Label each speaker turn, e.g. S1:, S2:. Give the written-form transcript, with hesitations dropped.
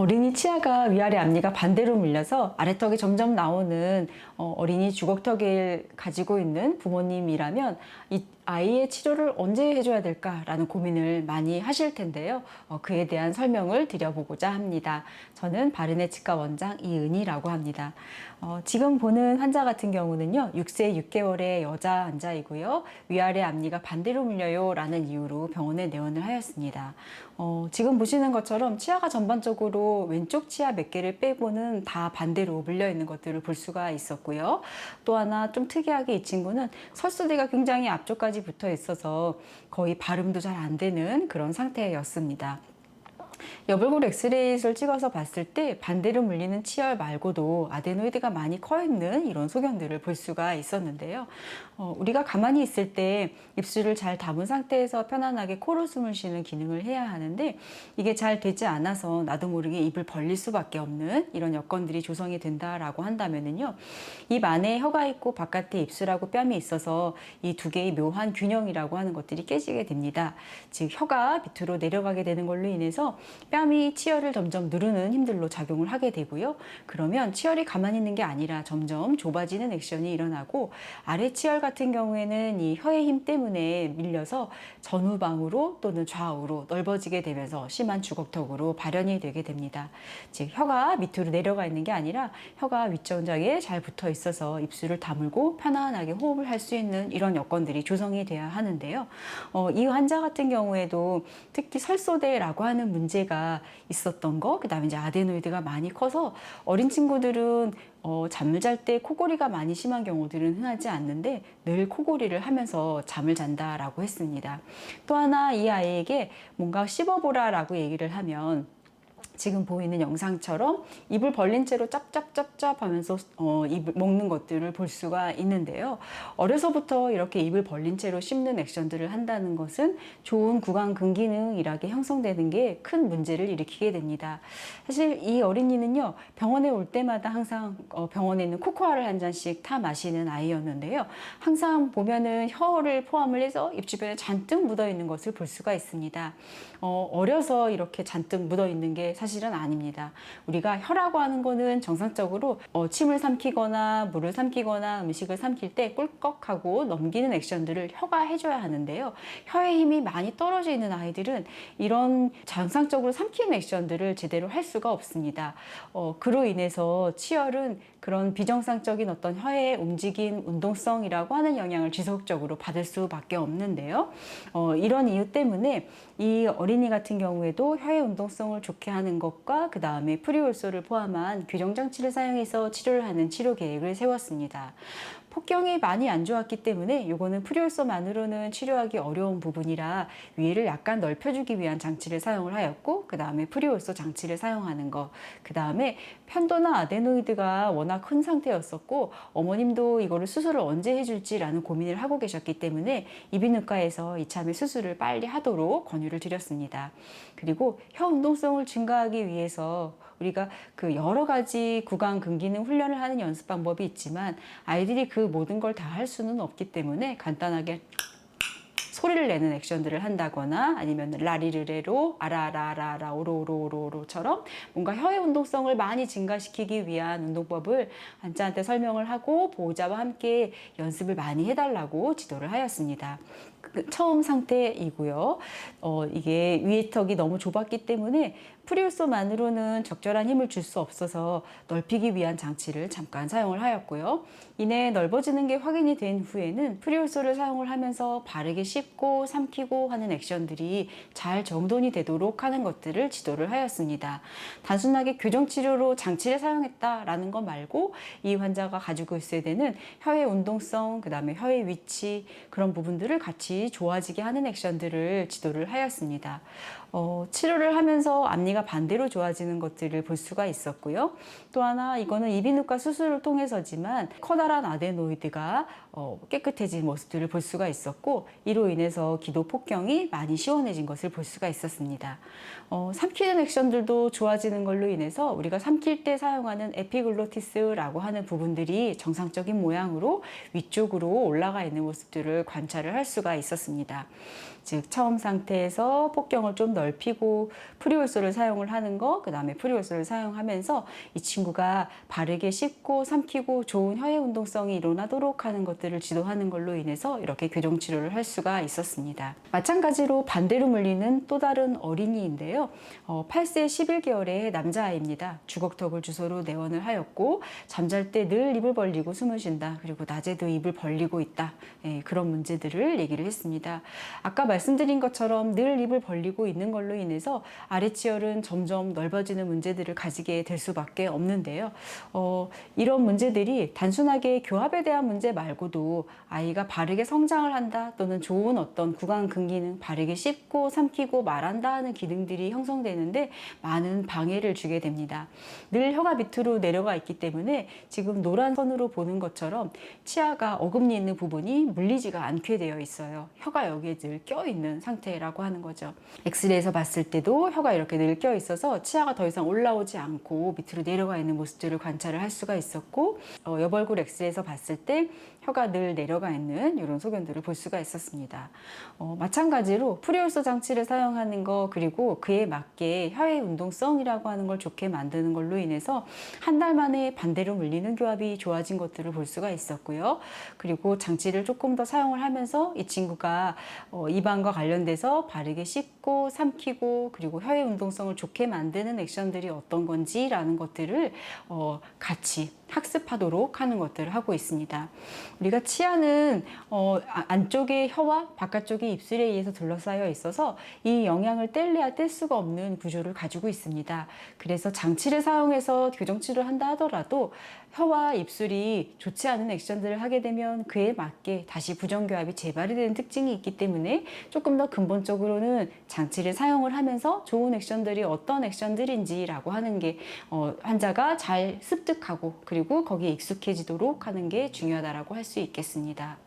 S1: 어린이 치아가 위아래 앞니가 반대로 밀려서 아래턱이 점점 나오는 어린이 주걱턱을 가지고 있는 부모님이라면 이 아이의 치료를 언제 해줘야 될까라는 고민을 많이 하실 텐데요. 그에 대한 설명을 드려보고자 합니다. 저는 바르네 치과 원장 이은희라고 합니다. 지금 보는 환자 같은 경우는요, 6세 6개월의 여자 환자이고요. 위아래 앞니가 반대로 밀려요 라는 이유로 병원에 내원을 하였습니다. 지금 보시는 것처럼 치아가 전반적으로 왼쪽 치아 몇 개를 빼고는 다 반대로 밀려 있는 것들을 볼 수가 있었고요. 또 하나 좀 특이하게 이 친구는 설수대가 굉장히 앞쪽까지 붙어 있어서 거의 발음도 잘 안 되는 그런 상태였습니다. 여벌골 엑스레이를 찍어서 봤을 때 반대로 물리는 치열 말고도 아데노이드가 많이 커 있는 이런 소견들을 볼 수가 있었는데요. 우리가 가만히 있을 때 입술을 잘 담은 상태에서 편안하게 코로 숨을 쉬는 기능을 해야 하는데 이게 잘 되지 않아서 나도 모르게 입을 벌릴 수밖에 없는 이런 여건들이 조성이 된다라고 한다면은요, 입 안에 혀가 있고 바깥에 입술하고 뺨이 있어서 이 두 개의 묘한 균형이라고 하는 것들이 깨지게 됩니다. 즉 혀가 밑으로 내려가게 되는 걸로 인해서 뺨이 치열을 점점 누르는 힘들로 작용을 하게 되고요. 그러면 치열이 가만히 있는 게 아니라 점점 좁아지는 액션이 일어나고 아래 치열 같은 경우에는 이 혀의 힘 때문에 밀려서 전후방으로 또는 좌우로 넓어지게 되면서 심한 주걱턱으로 발현이 되게 됩니다. 즉 혀가 밑으로 내려가 있는 게 아니라 혀가 윗전장에 잘 붙어 있어서 입술을 다물고 편안하게 호흡을 할 수 있는 이런 여건들이 조성이 돼야 하는데요. 이 환자 같은 경우에도 특히 설소대라고 하는 문제가 있었던 거, 그 다음에 이제 아데노이드가 많이 커서 어린 친구들은 잠을 잘 때 코골이가 많이 심한 경우들은 흔하지 않는데 늘 코골이를 하면서 잠을 잔다라고 했습니다. 또 하나 이 아이에게 뭔가 씹어보라라고 얘기를 하면 지금 보이는 영상처럼 입을 벌린 채로 짭짭짭짭 하면서 입을 먹는 것들을 볼 수가 있는데요. 어려서부터 이렇게 입을 벌린 채로 씹는 액션들을 한다는 것은 좋은 구강근기능이라게 형성되는 게 큰 문제를 일으키게 됩니다. 사실 이 어린이는요, 병원에 올 때마다 항상 병원에 있는 코코아를 한 잔씩 타 마시는 아이였는데요. 항상 보면은 혀를 포함을 해서 입 주변에 잔뜩 묻어 있는 것을 볼 수가 있습니다. 어려서 이렇게 잔뜩 묻어 있는 게 사실은 아닙니다. 우리가 혀라고 하는 거는 정상적으로 침을 삼키거나 물을 삼키거나 음식을 삼킬 때 꿀꺽하고 넘기는 액션들을 혀가 해줘야 하는데요. 혀의 힘이 많이 떨어져 있는 아이들은 이런 정상적으로 삼키는 액션들을 제대로 할 수가 없습니다. 그로 인해서 치열은 그런 비정상적인 어떤 혀의 움직임, 운동성이라고 하는 영향을 지속적으로 받을 수밖에 없는데요. 이런 이유 때문에 이 어린이 같은 경우에도 혀의 운동성을 좋게 하는 것과 그 다음에 프리올소를 포함한 교정장치를 사용해서 치료를 하는 치료 계획을 세웠습니다. 폭경이 많이 안 좋았기 때문에 이거는 프리올소만으로는 치료하기 어려운 부분이라 위를 약간 넓혀주기 위한 장치를 사용을 하였고, 그 다음에 프리올소 장치를 사용하는 거, 그 다음에 편도나 아데노이드가 워낙 큰 상태였었고 어머님도 이거를 수술을 언제 해줄지라는 고민을 하고 계셨기 때문에 이비인후과에서 이참에 수술을 빨리 하도록 권유를 드렸습니다. 그리고 혀 운동성을 증가하기 위해서 우리가 그 여러 가지 구강 근기능 훈련을 하는 연습 방법이 있지만 아이들이 그 모든 걸 다 할 수는 없기 때문에 간단하게 소리를 내는 액션들을 한다거나 아니면 라리르레로 아라라라라 오로오로오로처럼 뭔가 혀의 운동성을 많이 증가시키기 위한 운동법을 환자한테 설명을 하고 보호자와 함께 연습을 많이 해달라고 지도를 하였습니다. 처음 상태이고요. 이게 위에 턱이 너무 좁았기 때문에 프리올소만으로는 적절한 힘을 줄 수 없어서 넓히기 위한 장치를 잠깐 사용을 하였고요. 이내 넓어지는 게 확인이 된 후에는 프리올소를 사용을 하면서 바르게 씹고 삼키고 하는 액션들이 잘 정돈이 되도록 하는 것들을 지도를 하였습니다. 단순하게 교정치료로 장치를 사용했다라는 것 말고 이 환자가 가지고 있어야 되는 혀의 운동성, 그 다음에 혀의 위치, 그런 부분들을 같이 좋아지게 하는 액션들을 지도를 하였습니다. 치료를 하면서 앞니가 반대로 좋아지는 것들을 볼 수가 있었고요. 또 하나 이거는 이비인후과 수술을 통해서지만 커다란 아데노이드가 깨끗해진 모습들을 볼 수가 있었고 이로 인해서 기도 폭경이 많이 시원해진 것을 볼 수가 있었습니다. 삼키는 액션들도 좋아지는 걸로 인해서 우리가 삼킬 때 사용하는 에피글로티스라고 하는 부분들이 정상적인 모양으로 위쪽으로 올라가 있는 모습들을 관찰을 할 수가 있었습니다. 즉 처음 상태에서 폭경을 좀 넓히고 프리올소를 사용 사용을 하는 거, 그 다음에 프리올소를 사용하면서 이 친구가 바르게 씹고 삼키고 좋은 혀의 운동성이 일어나도록 하는 것들을 지도하는 걸로 인해서 이렇게 교정 치료를 할 수가 있었습니다. 마찬가지로 반대로 물리는 또 다른 어린이인데요. 8세 11개월의 남자아이입니다. 주걱턱을 주소로 내원을 하였고 잠잘 때 늘 입을 벌리고 숨을 쉰다. 그리고 낮에도 입을 벌리고 있다. 그런 문제들을 얘기를 했습니다. 아까 말씀드린 것처럼 늘 입을 벌리고 있는 걸로 인해서 아래치열은 점점 넓어지는 문제들을 가지게 될 수밖에 없는데요. 이런 문제들이 단순하게 교합에 대한 문제 말고도 아이가 바르게 성장을 한다 또는 좋은 어떤 구강 근기능 바르게 씹고 삼키고 말한다 하는 기능들이 형성되는데 많은 방해를 주게 됩니다. 늘 혀가 밑으로 내려가 있기 때문에 지금 노란 선으로 보는 것처럼 치아가 어금니 있는 부분이 물리지가 않게 되어 있어요. 혀가 여기에 늘 껴있는 상태라고 하는 거죠. 엑스레이에서 봤을 때도 혀가 이렇게 늘 껴 있어서 치아가 더 이상 올라오지 않고 밑으로 내려가 있는 모습들을 관찰을 할 수가 있었고 여벌굴 엑스레이에서 봤을 때 혀가 늘 내려가 있는 이런 소견들을 볼 수가 있었습니다. 마찬가지로 프리올소 장치를 사용하는 거 그리고 그에 맞게 혀의 운동성이라고 하는 걸 좋게 만드는 걸로 인해서 한 달 만에 반대로 물리는 교합이 좋아진 것들을 볼 수가 있었고요. 그리고 장치를 조금 더 사용을 하면서 이 친구가 입안과 관련돼서 바르게 씹고 삼키고 그리고 혀의 운동성을 좋게 만드는 액션들이 어떤 건지라는 것들을 같이 학습하도록 하는 것들을 하고 있습니다. 우리가 치아는 안쪽의 혀와 바깥쪽의 입술에 의해서 둘러싸여 있어서 이 영양을 뗄래야 뗄 수가 없는 구조를 가지고 있습니다. 그래서 장치를 사용해서 교정치료를 한다 하더라도 혀와 입술이 좋지 않은 액션들을 하게 되면 그에 맞게 다시 부정교합이 재발이 되는 특징이 있기 때문에 조금 더 근본적으로는 장치를 사용을 하면서 좋은 액션들이 어떤 액션들인지라고 하는 게 환자가 잘 습득하고 그리고 거기에 익숙해지도록 하는 게 중요하다고 할 수 있겠습니다.